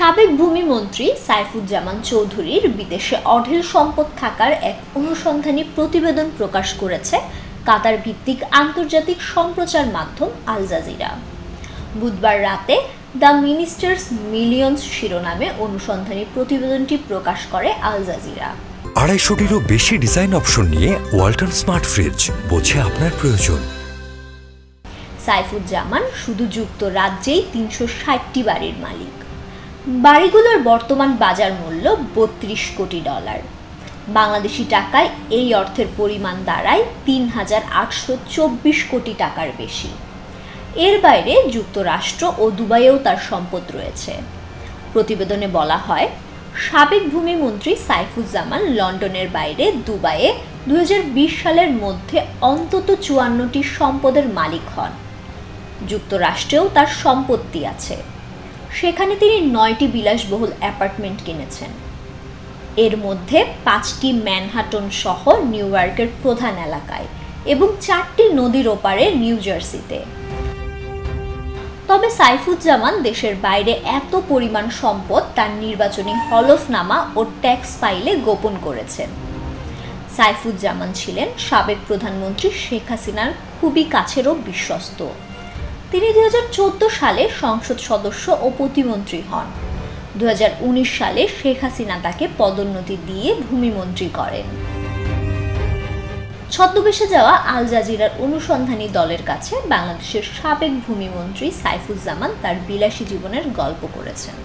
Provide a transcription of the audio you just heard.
সাবেক ভূমিমন্ত্রী সাইফুজ্জামান চৌধুরীর বিদেশে অঢেল সম্পদ থাকার এক অনুসন্ধানী প্রতিবেদন প্রকাশ করেছে কাতার ভিত্তিক আন্তর্জাতিক সম্প্রচার মাধ্যম আল জাজিরা। বুধবার রাতে দ্য মিনিস্টার্স মিলিয়নস শিরোনামে অনুসন্ধানী প্রতিবেদনটি প্রকাশ করে আল জাজিরা। 250টিরও বেশি ডিজাইন অপশন নিয়ে ওয়ালটন স্মার্ট ফ্রিজ, বোঝে আপনার প্রয়োজন। সাইফুজ্জামান শুধু যুক্তরাজ্যেই 360টি বাড়ির মালিক। বাড়িগুলোর বর্তমান বাজার মূল্য $32 কোটি। বাংলাদেশি টাকায় এই অর্থের পরিমাণ দাঁড়ায় 3,824 কোটি টাকার বেশি। এর বাইরে যুক্তরাষ্ট্র ও দুবাইয়েও তার সম্পদ রয়েছে। প্রতিবেদনে বলা হয়, সাবেক ভূমিমন্ত্রী সাইফুজ্জামান লন্ডনের বাইরে দুবাইয়ে 2020 সালের মধ্যে অন্তত 54টি সম্পদের মালিক হন। যুক্তরাষ্ট্রেও তার সম্পত্তি আছে। সেখানে তিনি 9টি বিলাসবহুল অ্যাপার্টমেন্ট কিনেছেন। এর মধ্যে 5টি ম্যানহাটন সহ নিউ ইয়র্কের প্রধান এলাকায় এবং 4টি নদীর ওপারে নিউ জার্সিতে। তবে সাইফুজ্জামান দেশের বাইরে এত পরিমাণ সম্পদ তার নির্বাচনী হলফনামা ও ট্যাক্স ফাইলে গোপন করেছেন। সাইফুজ্জামান ছিলেন সাবেক প্রধানমন্ত্রী শেখ হাসিনার খুবই কাছেরও বিশ্বস্ত। তিনি 2014 সালে সংসদ সদস্য ও প্রতিমন্ত্রী হন। 2019 সালে শেখ হাসিনা তাকে পদোন্নতি দিয়ে ভূমিমন্ত্রী করেন। ছদ্মবেশে যাওয়া আল জাজিরার অনুসন্ধানী দলের কাছে বাংলাদেশের সাবেক ভূমিমন্ত্রী সাইফুজ্জামান তার বিলাসী জীবনের গল্প করেছেন।